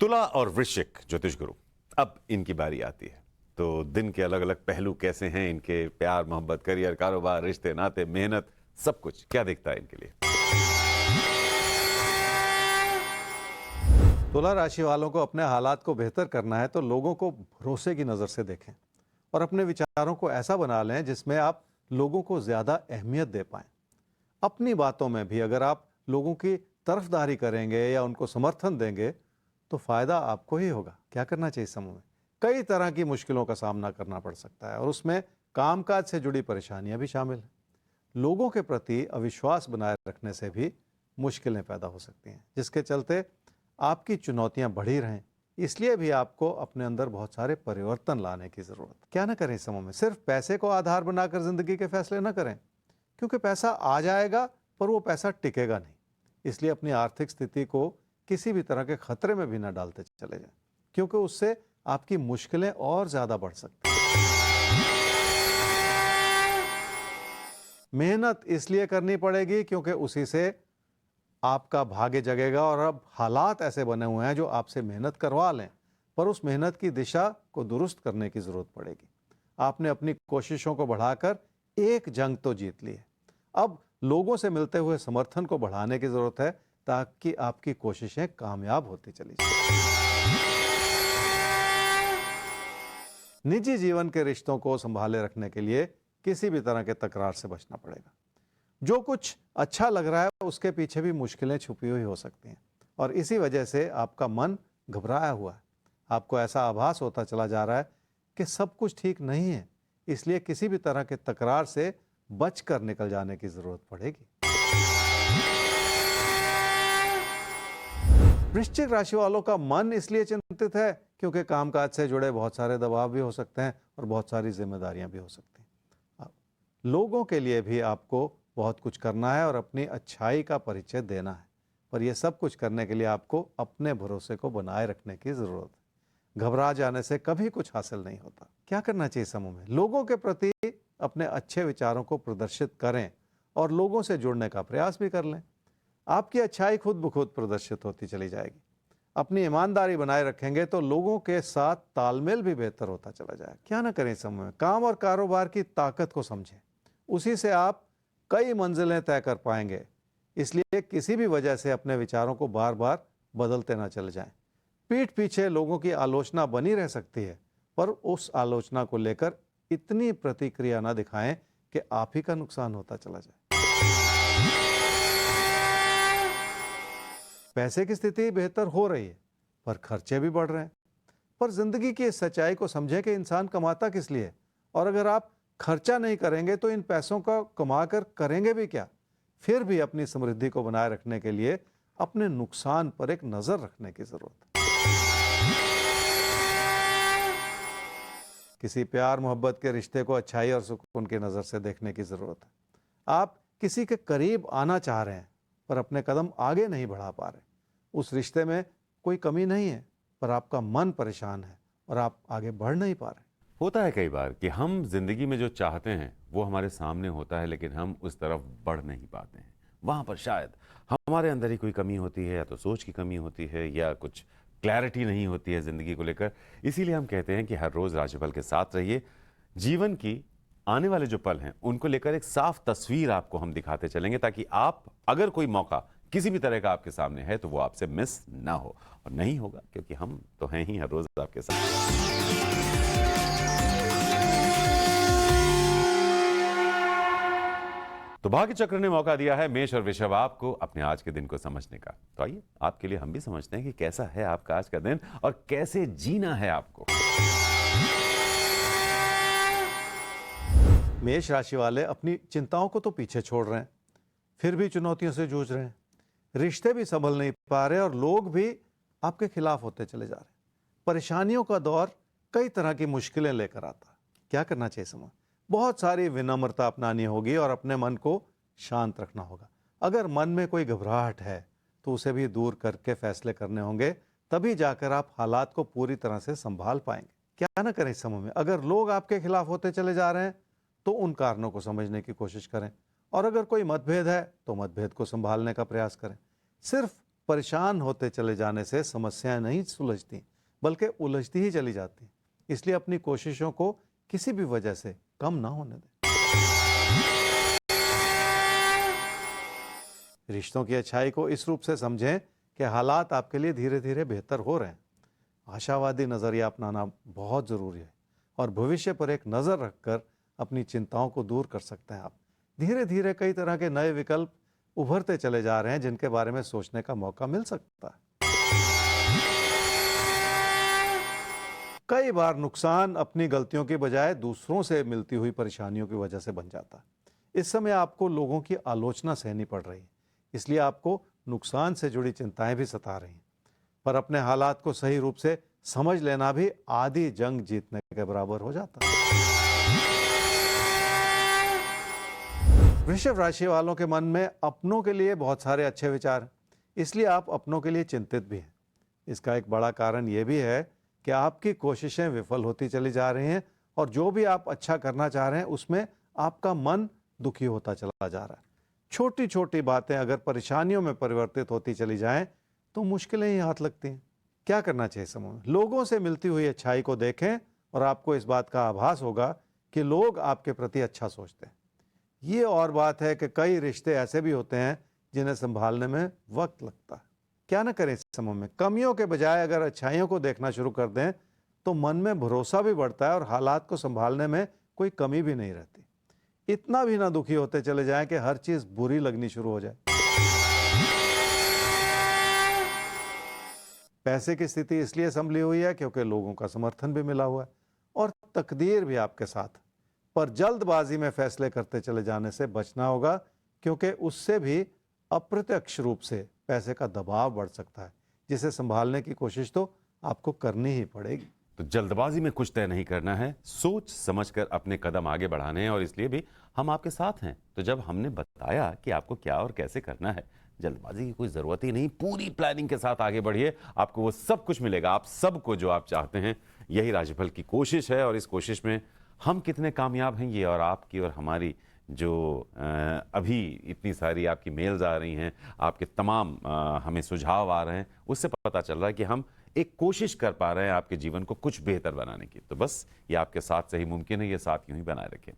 तुला और वृश्चिक ज्योतिष गुरु, अब इनकी बारी आती है। तो दिन के अलग अलग पहलू कैसे हैं इनके, प्यार मोहब्बत, करियर, कारोबार, रिश्ते नाते, मेहनत, सब कुछ क्या दिखता है इनके लिए। तुला राशि वालों को अपने हालात को बेहतर करना है तो लोगों को भरोसे की नज़र से देखें और अपने विचारों को ऐसा बना लें जिसमें आप लोगों को ज़्यादा अहमियत दे पाएं। अपनी बातों में भी अगर आप लोगों की तरफदारी करेंगे या उनको समर्थन देंगे तो फ़ायदा आपको ही होगा। क्या करना चाहिए इस समय में? कई तरह की मुश्किलों का सामना करना पड़ सकता है और उसमें कामकाज से जुड़ी परेशानियां भी शामिल हैं। लोगों के प्रति अविश्वास बनाए रखने से भी मुश्किलें पैदा हो सकती हैं, जिसके चलते आपकी चुनौतियां बढ़ी रहें। इसलिए भी आपको अपने अंदर बहुत सारे परिवर्तन लाने की ज़रूरत है। क्या ना करें इस समय में? सिर्फ पैसे को आधार बनाकर ज़िंदगी के फैसले ना करें, क्योंकि पैसा आ जाएगा पर वो पैसा टिकेगा नहीं। इसलिए अपनी आर्थिक स्थिति को किसी भी तरह के खतरे में भी ना डालते चले जाएं, क्योंकि उससे आपकी मुश्किलें और ज़्यादा बढ़ सकती हैं। मेहनत इसलिए करनी पड़ेगी क्योंकि उसी से आपका भाग्य जगेगा और अब हालात ऐसे बने हुए हैं जो आपसे मेहनत करवा लें, पर उस मेहनत की दिशा को दुरुस्त करने की ज़रूरत पड़ेगी। आपने अपनी कोशिशों को बढ़ाकर एक जंग तो जीत ली है, अब लोगों से मिलते हुए समर्थन को बढ़ाने की ज़रूरत है ताकि आपकी कोशिशें कामयाब होती चली जाएं। निजी जीवन के रिश्तों को संभाले रखने के लिए किसी भी तरह के तकरार से बचना पड़ेगा। जो कुछ अच्छा लग रहा है उसके पीछे भी मुश्किलें छुपी हुई हो सकती हैं और इसी वजह से आपका मन घबराया हुआ है। आपको ऐसा आभास होता चला जा रहा है कि सब कुछ ठीक नहीं है, इसलिए किसी भी तरह के तकरार से बचकर निकल जाने की जरूरत पड़ेगी। वृश्चिक राशि वालों का मन इसलिए चिंतित है क्योंकि कामकाज से जुड़े बहुत सारे दबाव भी हो सकते हैं और बहुत सारी जिम्मेदारियां भी हो सकती हैं। लोगों के लिए भी आपको बहुत कुछ करना है और अपनी अच्छाई का परिचय देना है, पर यह सब कुछ करने के लिए आपको अपने भरोसे को बनाए रखने की जरूरत है। घबरा जाने से कभी कुछ हासिल नहीं होता। क्या करना चाहिए समूह में? लोगों के प्रति अपने अच्छे विचारों को प्रदर्शित करें और लोगों से जुड़ने का प्रयास भी कर लें। आपकी अच्छाई खुद ब खुद प्रदर्शित होती चली जाएगी। अपनी ईमानदारी बनाए रखेंगे तो लोगों के साथ तालमेल भी बेहतर होता चला जाएगा। क्या ना करें समूह में? काम और कारोबार की ताकत को समझें, उसी से आप कई मंजिलें तय कर पाएंगे। इसलिए किसी भी वजह से अपने विचारों को बार बार बदलते ना चले जाएं। पीठ पीछे लोगों की आलोचना बनी रह सकती है, पर उस आलोचना को लेकर इतनी प्रतिक्रिया ना दिखाएं कि आप ही का नुकसान होता चला जाए। पैसे की स्थिति बेहतर हो रही है पर खर्चे भी बढ़ रहे हैं। पर जिंदगी की इस सच्चाई को समझें कि इंसान कमाता किस लिए, और अगर आप खर्चा नहीं करेंगे तो इन पैसों का कमाकर करेंगे भी क्या? फिर भी अपनी समृद्धि को बनाए रखने के लिए अपने नुकसान पर एक नजर रखने की जरूरत है। किसी प्यार मोहब्बत के रिश्ते को अच्छाई और सुकून की नजर से देखने की जरूरत है। आप किसी के करीब आना चाह रहे हैं पर अपने कदम आगे नहीं बढ़ा पा रहे। उस रिश्ते में कोई कमी नहीं है, पर आपका मन परेशान है और आप आगे बढ़ नहीं पा रहे। होता है कई बार कि हम जिंदगी में जो चाहते हैं वो हमारे सामने होता है, लेकिन हम उस तरफ बढ़ नहीं पाते हैं। वहां पर शायद हमारे अंदर ही कोई कमी होती है, या तो सोच की कमी होती है या कुछ क्लैरिटी नहीं होती है जिंदगी को लेकर। इसीलिए हम कहते हैं कि हर रोज राशिफल के साथ रहिए। जीवन की आने वाले जो पल हैं उनको लेकर एक साफ तस्वीर आपको हम दिखाते चलेंगे, ताकि आप, अगर कोई मौका किसी भी तरह का आपके सामने है तो वो आपसे मिस ना हो। और नहीं होगा क्योंकि हम तो हैं ही हर रोज आपके साथ। तो भाग्य चक्र ने मौका दिया है मेष और वृषभ आपको अपने आज के दिन को समझने का। तो आइए आपके लिए हम भी समझते हैं कि कैसा है आपका आज का दिन और कैसे जीना है आपको। मेष राशि वाले अपनी चिंताओं को तो पीछे छोड़ रहे हैं, फिर भी चुनौतियों से जूझ रहे हैं। रिश्ते भी संभल नहीं पा रहे और लोग भी आपके खिलाफ होते चले जा रहे हैं। परेशानियों का दौर कई तरह की मुश्किलें लेकर आता। क्या करना चाहिए समय? बहुत सारी विनम्रता अपनानी होगी और अपने मन को शांत रखना होगा। अगर मन में कोई घबराहट है तो उसे भी दूर करके फैसले करने होंगे, तभी जाकर आप हालात को पूरी तरह से संभाल पाएंगे। क्या ना करें इस समय में? अगर लोग आपके खिलाफ होते चले जा रहे हैं तो उन कारणों को समझने की कोशिश करें, और अगर कोई मतभेद है तो मतभेद को संभालने का प्रयास करें। सिर्फ परेशान होते चले जाने से समस्याएं नहीं सुलझती, बल्कि उलझती ही चली जाती। इसलिए अपनी कोशिशों को किसी भी वजह से कम ना होने दें। रिश्तों की अच्छाई को इस रूप से समझें कि हालात आपके लिए धीरे धीरे बेहतर हो रहे हैं। आशावादी नजरिया अपनाना बहुत जरूरी है और भविष्य पर एक नजर रखकर अपनी चिंताओं को दूर कर सकते हैं आप। धीरे धीरे कई तरह के नए विकल्प उभरते चले जा रहे हैं जिनके बारे में सोचने का मौका मिल सकता है। कई बार नुकसान अपनी गलतियों की बजाय दूसरों से मिलती हुई परेशानियों की वजह से बन जाता है। इस समय आपको लोगों की आलोचना सहनी पड़ रही है, इसलिए आपको नुकसान से जुड़ी चिंताएं भी सता रही हैं। पर अपने हालात को सही रूप से समझ लेना भी आधी जंग जीतने के बराबर हो जाता है। वृषभ राशि वालों के मन में अपनों के लिए बहुत सारे अच्छे विचार हैं, इसलिए आप अपनों के लिए चिंतित भी हैं। इसका एक बड़ा कारण यह भी है कि आपकी कोशिशें विफल होती चली जा रही हैं और जो भी आप अच्छा करना चाह रहे हैं उसमें आपका मन दुखी होता चला जा रहा है। छोटी छोटी बातें अगर परेशानियों में परिवर्तित होती चली जाएं तो मुश्किलें ही हाथ लगती हैं। क्या करना चाहिए समूह में? लोगों से मिलती हुई अच्छाई को देखें और आपको इस बात का आभास होगा कि लोग आपके प्रति अच्छा सोचते हैं। ये और बात है कि कई रिश्ते ऐसे भी होते हैं जिन्हें संभालने में वक्त लगता है। क्या ना करें इस समूह में? कमियों के बजाय अगर अच्छाइयों को देखना शुरू कर दें तो मन में भरोसा भी बढ़ता है और हालात को संभालने में कोई कमी भी नहीं रहती। इतना भी ना दुखी होते चले जाएं कि हर चीज बुरी लगनी शुरू हो जाए। पैसे की स्थिति इसलिए संभली हुई है क्योंकि लोगों का समर्थन भी मिला हुआ है और तकदीर भी आपके साथ। पर जल्दबाजी में फैसले करते चले जाने से बचना होगा, क्योंकि उससे भी अप्रत्यक्ष रूप से पैसे का दबाव बढ़ सकता है, जिसे संभालने की कोशिश तो आपको करनी ही पड़ेगी। तो जल्दबाजी में कुछ तय नहीं करना है, सोच समझकर अपने कदम आगे बढ़ाने हैं और इसलिए भी हम आपके साथ हैं। तो जब हमने बताया कि आपको क्या और कैसे करना है, जल्दबाजी की कोई ज़रूरत ही नहीं, पूरी प्लानिंग के साथ आगे बढ़िए, आपको वो सब कुछ मिलेगा, आप सबको जो आप चाहते हैं। यही राशिफल की कोशिश है और इस कोशिश में हम कितने कामयाब हैं ये और आपकी और हमारी जो अभी इतनी सारी आपकी मेल्स आ रही हैं, आपके तमाम हमें सुझाव आ रहे हैं, उससे पता चल रहा है कि हम एक कोशिश कर पा रहे हैं आपके जीवन को कुछ बेहतर बनाने की। तो बस ये आपके साथ से ही मुमकिन है, ये साथ यूं ही बनाए रखें।